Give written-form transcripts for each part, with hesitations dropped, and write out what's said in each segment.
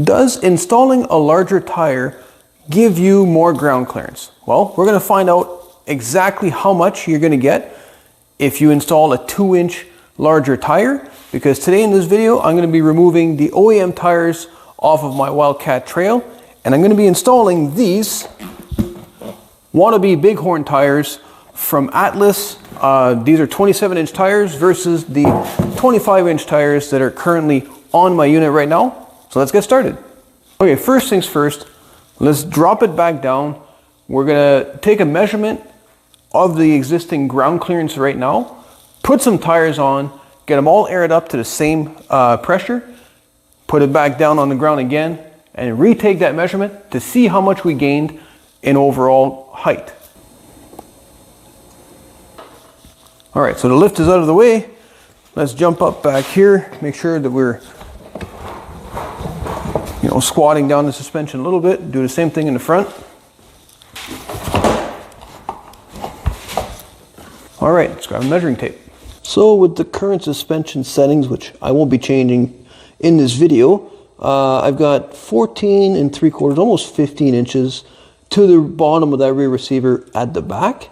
Does installing a larger tire give you more ground clearance? Well, we're going to find out exactly how much you're going to get if you install a 2-inch larger tire, because today in this video I'm going to be removing the OEM tires off of my Wildcat Trail, and I'm going to be installing these wannabe Bighorn tires from Atlas. These are 27-inch tires versus the 25-inch tires that are currently on my unit right now. So let's get started. Okay, first things first, let's drop it back down. We're gonna take a measurement of the existing ground clearance right now, put some tires on, get them all aired up to the same pressure, put it back down on the ground again, and retake that measurement to see how much we gained in overall height. All right, so the lift is out of the way. Let's jump up back here, make sure that we're squatting down the suspension a little bit. Do the same thing in the front. All right, let's grab a measuring tape. So with the current suspension settings, which I won't be changing in this video, I've got 14 3/4, almost 15 inches to the bottom of that rear receiver at the back.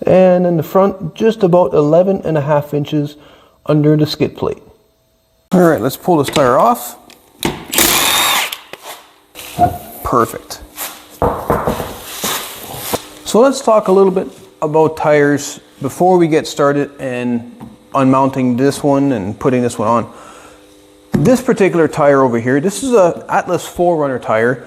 And in the front, just about 11.5 inches under the skid plate. All right, let's pull this tire off. Perfect. So let's talk a little bit about tires before we get started and unmounting this one and putting this one on. This particular tire over here, this is a Atlas 4Runner tire.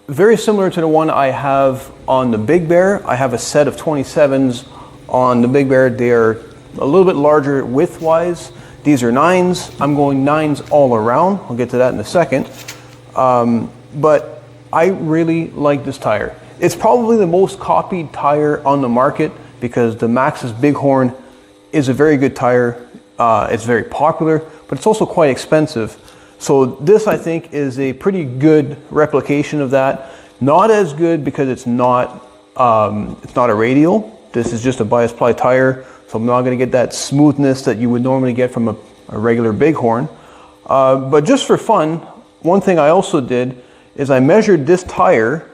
Very similar to the one I have on the Big Bear. I have a set of 27s on the Big Bear. They are a little bit larger width-wise. These are 9s. I'm going 9s all around. I'll get to that in a second. But I really like this tire. It's probably the most copied tire on the market because the Maxxis Bighorn is a very good tire. It's very popular, but it's also quite expensive. So this, I think, is a pretty good replication of that. Not as good because it's not a radial. This is just a bias ply tire, so I'm not going to get that smoothness that you would normally get from a regular Bighorn. But just for fun, one thing I also did is I measured this tire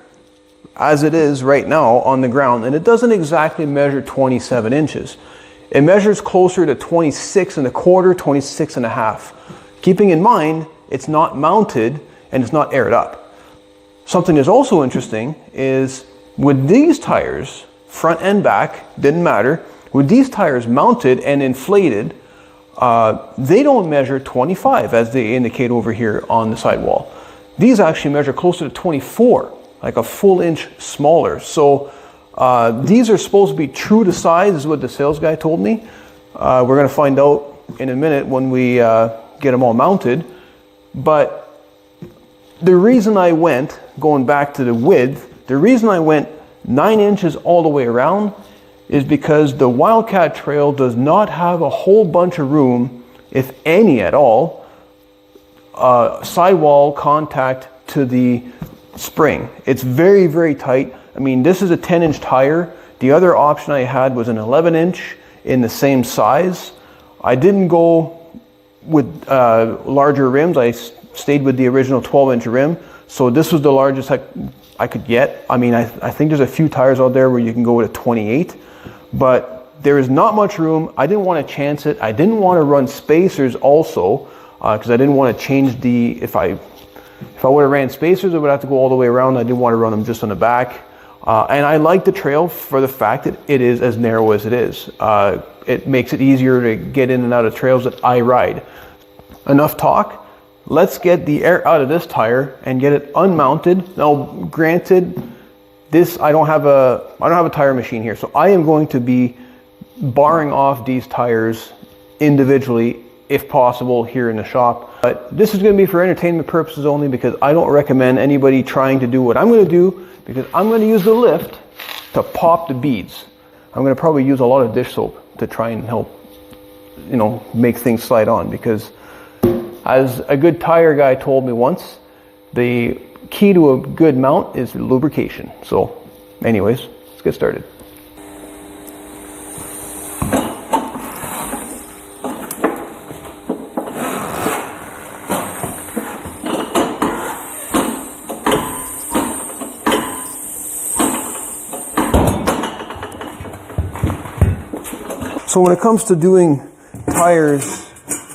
as it is right now on the ground, and it doesn't exactly measure 27 inches. It measures closer to 26.25, 26.5. Keeping in mind, it's not mounted and it's not aired up. Something that's also interesting is with these tires, front and back, didn't matter, with these tires mounted and inflated, they don't measure 25 as they indicate over here on the sidewall. These actually measure closer to 24, like a full inch smaller. So these are supposed to be true to size, is what the sales guy told me. We're going to find out in a minute when we get them all mounted. But the reason I went, going back to the width, the reason I went 9 inches all the way around is because the Wildcat Trail does not have a whole bunch of room, if any at all, sidewall contact to the spring. It's very, very tight. I mean, this is a 10-inch tire. The other option I had was an 11-inch in the same size. I didn't go with larger rims. I stayed with the original 12-inch rim. So this was the largest I could get. I mean, I think there's a few tires out there where you can go with a 28, but there is not much room. I didn't want to chance it. I didn't want to run spacers also because I didn't want to change the, if I would have ran spacers, I would have to go all the way around. I didn't want to run them just on the back. And I like the trail for the fact that it is as narrow as it is. It makes it easier to get in and out of trails that I ride. Enough talk. Let's get the air out of this tire and get it unmounted. Now, granted, this I don't have a tire machine here, so I am going to be barring off these tires individually if possible here in the shop. But this is going to be for entertainment purposes only because I don't recommend anybody trying to do what I'm going to do, because I'm going to use the lift to pop the beads. I'm going to probably use a lot of dish soap to try and help, make things slide on, because as a good tire guy told me once, the key to a good mount is lubrication. So anyways, let's get started. So when it comes to doing tires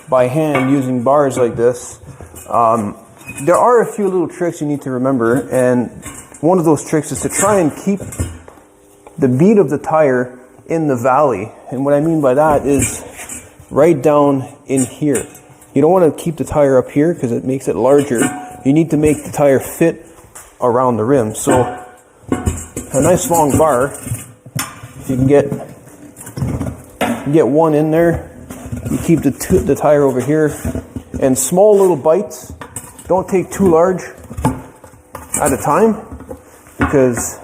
by hand using bars like this, there are a few little tricks you need to remember, and one of those tricks is to try and keep the bead of the tire in the valley. And what I mean by that is right down in here. You don't want to keep the tire up here because it makes it larger. You need to make the tire fit around the rim. So a nice long bar, if you can get one in there, you keep the tire over here. And small little bites, don't take too large at a time, because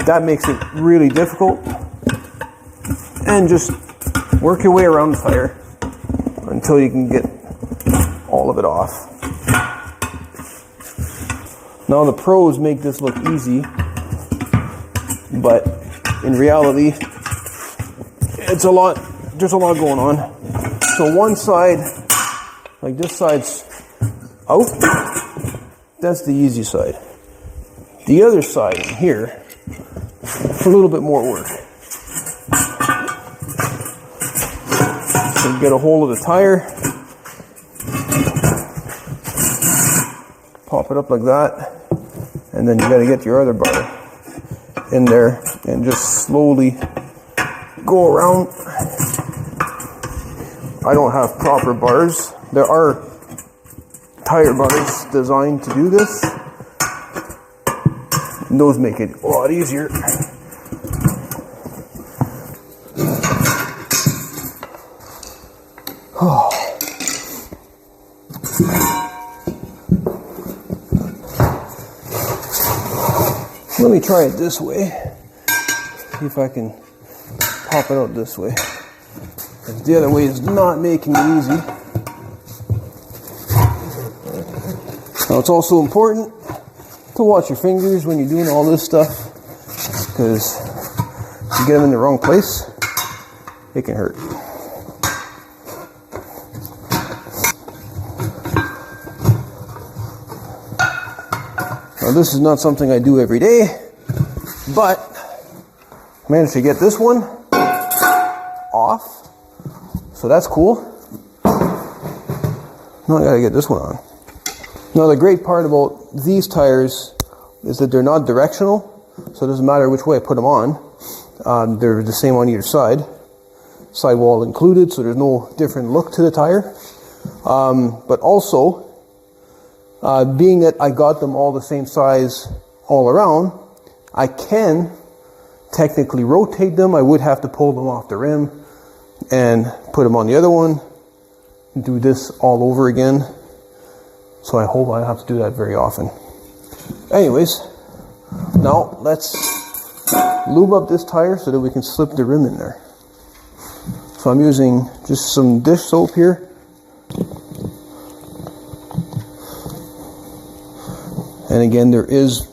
that makes it really difficult. And just work your way around the tire until you can get all of it off. Now the pros make this look easy, but in reality, there's a lot going on. So one side, like this side's out, that's the easy side. The other side in here, a little bit more work. So get a hold of the tire, pop it up like that, and then you got to get your other bar in there and just slowly go around. I don't have proper bars. There are tire bars designed to do this, and those make it a lot easier. Let me try it this way. See if I can pop it out this way. Because the other way is not making it easy. Now it's also important to watch your fingers when you're doing all this stuff, because if you get them in the wrong place, it can hurt. Now this is not something I do every day, but I managed to get this one off, so that's cool. Now I gotta get this one on. Now the great part about these tires is that they're not directional, so it doesn't matter which way I put them on. They're the same on either side, sidewall included, so there's no different look to the tire. But also, being that I got them all the same size all around, I can technically rotate them. I would have to pull them off the rim and put them on the other one and do this all over again. So I hope I don't have to do that very often. Anyways, now let's lube up this tire so that we can slip the rim in there. So I'm using just some dish soap here. And again, there is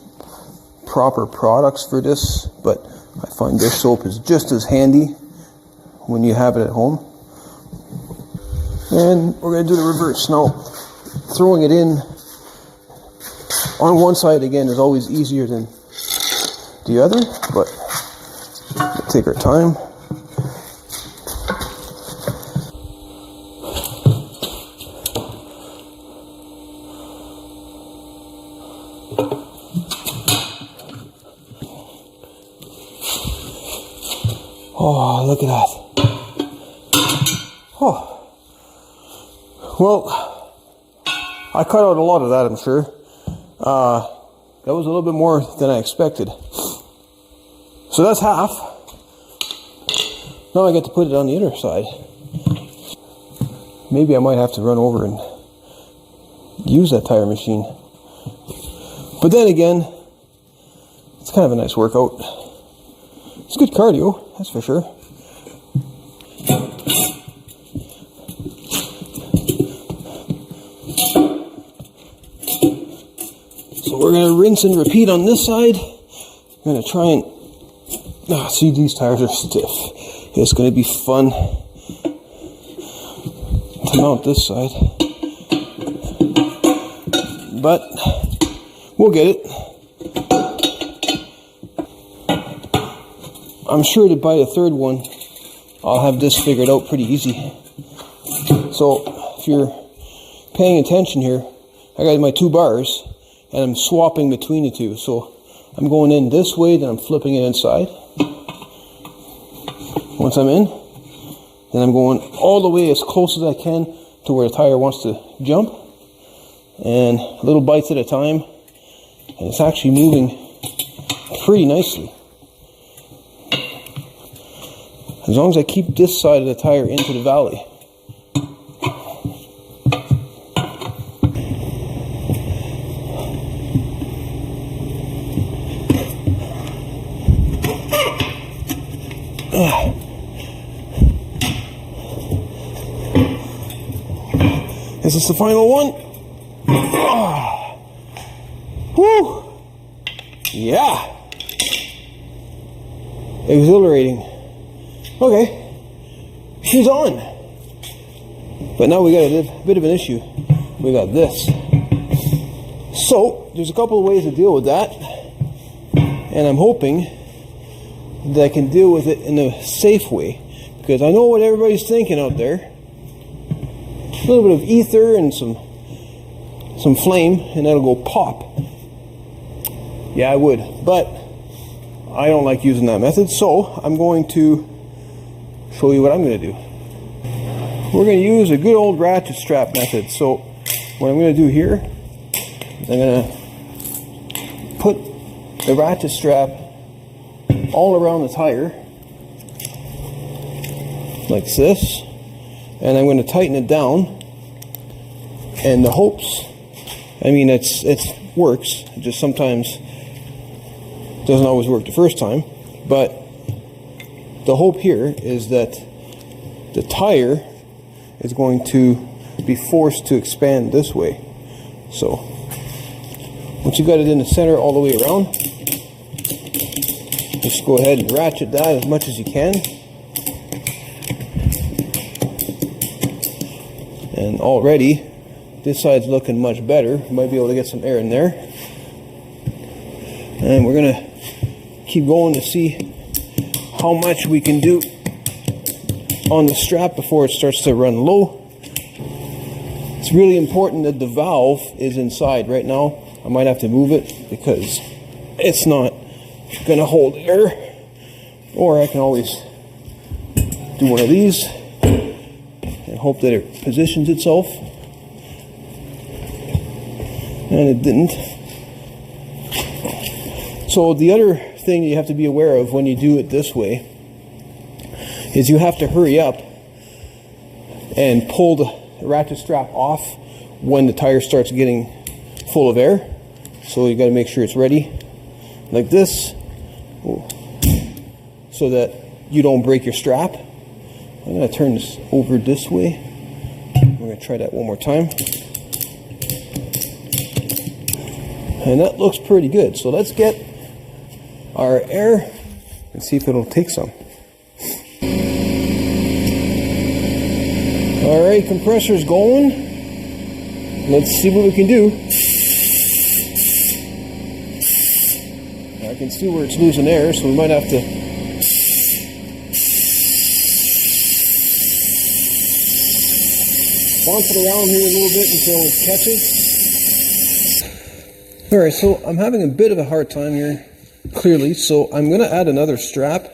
proper products for this, but I find dish soap is just as handy when you have it at home. And we're going to do the reverse. Now, throwing it in on one side again is always easier than the other, but we'll take our time. Oh, look at that. Oh. Well, I cut out a lot of that, I'm sure. That was a little bit more than I expected. So that's half. Now I get to put it on the other side. Maybe I might have to run over and use that tire machine. But then again, it's kind of a nice workout. It's good cardio, that's for sure. So we're going to rinse and repeat on this side. I'm going to try and... see, these tires are stiff. It's going to be fun to mount this side. But we'll get it. I'm sure to buy a third one I'll have this figured out pretty easy. So if you're paying attention here, I got my 2 bars and I'm swapping between the two. So I'm going in this way, then I'm flipping it inside. Once I'm in, then I'm going all the way as close as I can to where the tire wants to jump, and little bites at a time, and it's actually moving pretty nicely. As long as I keep this side of the tire into the valley. Is this the final one? Oh. Woo! Yeah! Exhilarating. Okay. She's on. But now we got a bit of an issue. We got this. So, there's a couple of ways to deal with that. And I'm hoping that I can deal with it in a safe way. Because I know what everybody's thinking out there. A little bit of ether and some flame, and that'll go pop. Yeah, I would, but I don't like using that method, so I'm going to show you what I'm going to do. We're going to use a good old ratchet strap method. So what I'm going to do here is I'm going to put the ratchet strap all around the tire like this, and I'm going to tighten it down. And the hopes, I mean, it works. It just sometimes doesn't always work the first time. But the hope here is that the tire is going to be forced to expand this way. So once you've got it in the center all the way around, just go ahead and ratchet that as much as you can. And already this side's looking much better. You might be able to get some air in there. And we're going to keep going to see how much we can do on the strap before it starts to run low. It's really important that the valve is inside. Right now, I might have to move it because it's not going to hold air. Or I can always do one of these and hope that it positions itself. And it didn't. So the other thing you have to be aware of when you do it this way is you have to hurry up and pull the ratchet strap off when the tire starts getting full of air. So you got to make sure it's ready like this so that you don't break your strap. I'm going to turn this over this way. We're going to try that one more time. And that looks pretty good. So let's get our air and see if it'll take some. Alright, compressor's going. Let's see what we can do. I can see where it's losing air, so we might have to bounce it around here a little bit until it catches. Alright, so I'm having a bit of a hard time here, clearly, so I'm going to add another strap.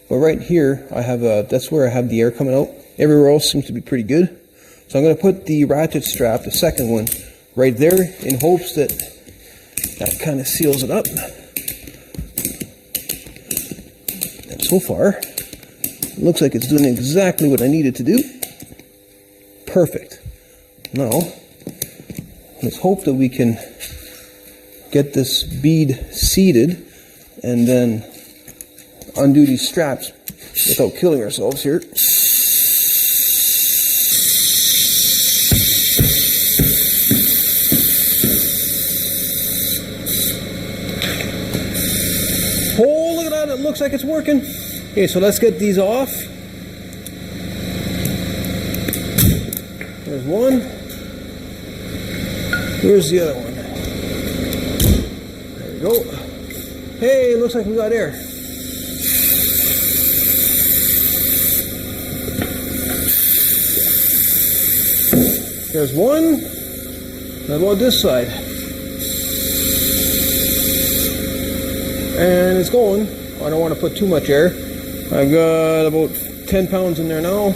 But right here, I have that's where I have the air coming out. Everywhere else seems to be pretty good. So I'm going to put the ratchet strap, the second one, right there in hopes that that kind of seals it up. And so far, it looks like it's doing exactly what I need it to do. Perfect. Now, let's hope that we can get this bead seated and then undo these straps without killing ourselves here. Oh, look at that, it looks like it's working. Okay, so let's get these off. There's one. Here's the other one. There we go. Hey, looks like we got air. There's one. How about this side? And it's going. I don't want to put too much air. I've got about 10 pounds in there now.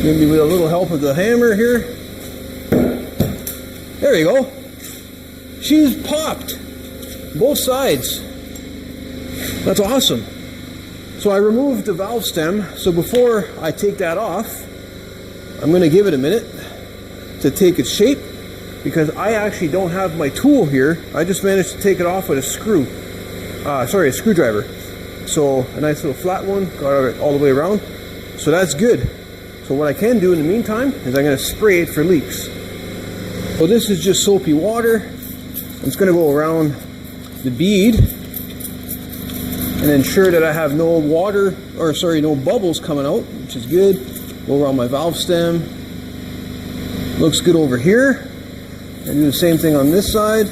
Maybe with a little help of the hammer here. There you go. She's popped. Both sides. That's awesome. So I removed the valve stem. So before I take that off, I'm going to give it a minute to take its shape, because I actually don't have my tool here. I just managed to take it off with a screw. A screwdriver. So a nice little flat one, got it all the way around. So that's good. So what I can do in the meantime is I'm going to spray it for leaks. So this is just soapy water. I'm just going to go around the bead and ensure that I have no water, or sorry, no bubbles coming out, which is good. Go around my valve stem. Looks good over here. I do the same thing on this side.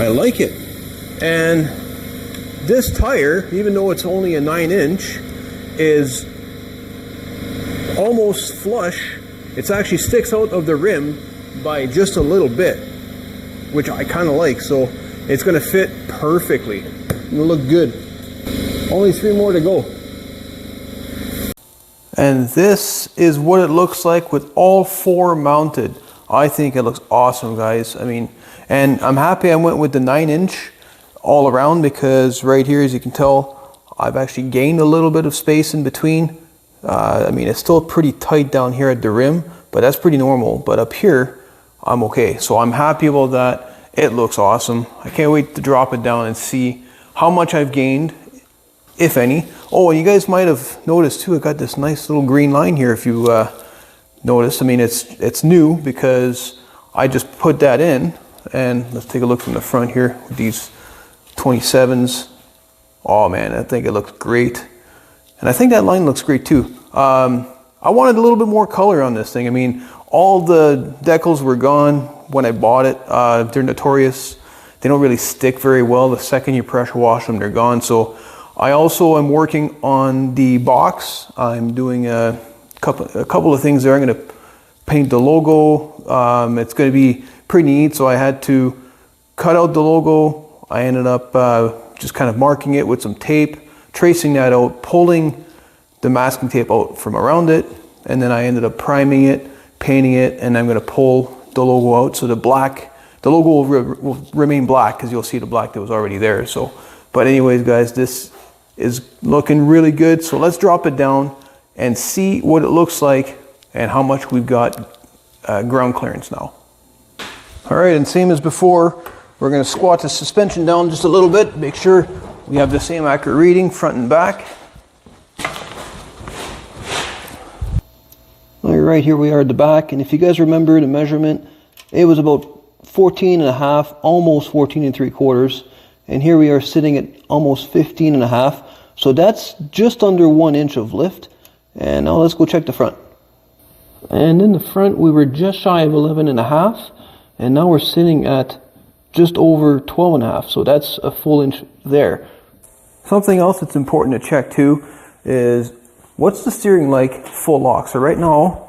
I like it. And this tire, even though it's only a 9-inch, is almost flush. It actually sticks out of the rim by just a little bit, which I kind of like. So it's going to fit perfectly. It'll look good. Only 3 more to go. And this is what it looks like with all 4 mounted. I think it looks awesome, guys. I mean, and I'm happy I went with the 9-inch all around, because right here, as you can tell, I've actually gained a little bit of space in between. I mean, it's still pretty tight down here at the rim, but that's pretty normal. But up here, I'm okay. So I'm happy about that. It looks awesome. I can't wait to drop it down and see how much I've gained, if any. Oh, and you guys might have noticed too, I got this nice little green line here, if you noticed. I mean, it's new because I just put that in. And let's take a look from the front here with these 27s. Oh man, I think it looks great. And I think that line looks great too. I wanted a little bit more color on this thing. I mean, all the decals were gone when I bought it. They're notorious. They don't really stick very well. The second you pressure wash them, they're gone. So I also am working on the box. I'm doing a couple of things there. I'm going to paint the logo. It's going to be pretty neat. So I had to cut out the logo. I ended up just kind of marking it with some tape, tracing that out, pulling the masking tape out from around it, and then I ended up priming it, painting it, and I'm going to pull the logo out. So the logo will remain black, because you'll see the black that was already there. So, but anyways, guys, this is looking really good. So let's drop it down and see what it looks like and how much we've got ground clearance now. All right, and same as before, we're going to squat the suspension down just a little bit, make sure we have the same accurate reading front and back. All right, here we are at the back, and if you guys remember the measurement, it was about 14 and a half, almost 14 and 3/4, and here we are sitting at almost 15 and a half. So that's just under 1 inch of lift. And now let's go check the front. And in the front, we were just shy of 11 and a half, and now we're sitting at just over 12 and a half. So that's a full inch there. Something else that's important to check too is, what's the steering like full lock? So right now,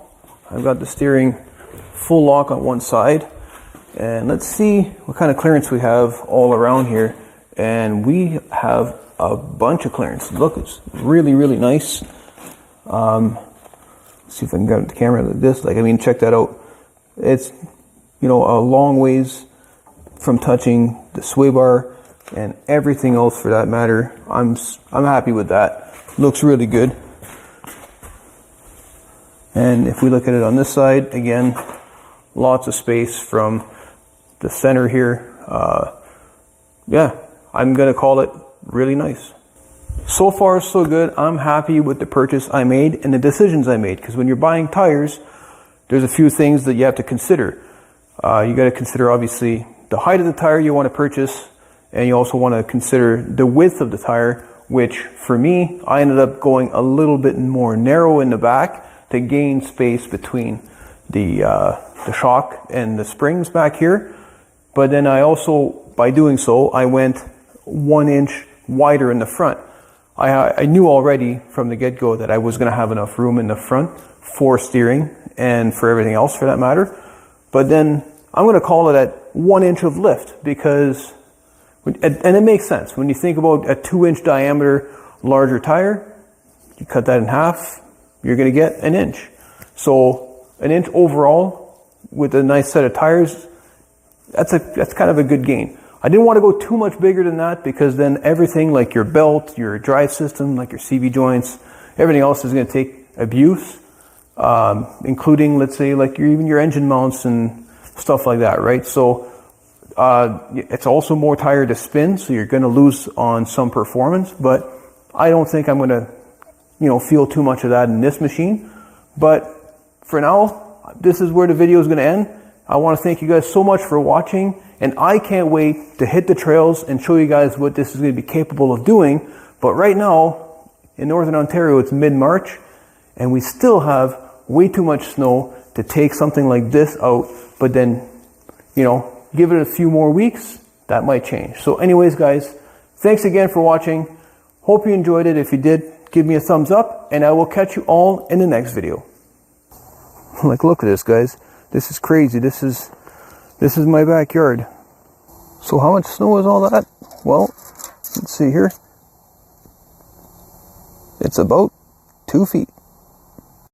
I've got the steering full lock on one side, and let's see what kind of clearance we have all around here. And we have a bunch of clearance. Look, it's really, really nice. See if I can get the camera like this. Like, I mean, check that out. It's, you know, a long ways from touching the sway bar and everything else for that matter. I'm happy with that. Looks really good. And if we look at it on this side, again, lots of space from the center here. Yeah, I'm gonna call it really nice. So far, so good. I'm happy with the purchase I made and the decisions I made, because when you're buying tires, there's a few things that you have to consider. You got to consider, obviously, the height of the tire you want to purchase, and you also want to consider the width of the tire, which for me, I ended up going a little bit more narrow in the back to gain space between, the shock and the springs back here. But then I also, by doing so, I went 1 inch wider in the front. I knew already from the get-go that I was going to have enough room in the front for steering and for everything else for that matter. But then I'm going to call it at 1 inch of lift because, and it makes sense. When you think about a 2-inch diameter larger tire, you cut that in half, you're going to get 1 inch. So 1 inch overall with a nice set of tires, that's kind of a good gain. I didn't want to go too much bigger than that because then everything like your belt, your drive system, like your CV joints, everything else is going to take abuse, including, let's say, like even your engine mounts and stuff like that, right? So it's also more tire to spin, so you're going to lose on some performance, but I don't think I'm going to, feel too much of that in this machine. But for now, this is where the video is going to end. I want to thank you guys so much for watching, and I can't wait to hit the trails and show you guys what this is going to be capable of doing. But right now, in Northern Ontario, it's mid-March, and we still have way too much snow to take something like this out. But then, give it a few more weeks, that might change. So anyways, guys, thanks again for watching. Hope you enjoyed it. If you did, give me a thumbs up, and I will catch you all in the next video. Like, look at this, guys. This is crazy. This is my backyard. So how much snow is all that? Well, let's see here. It's about 2 feet.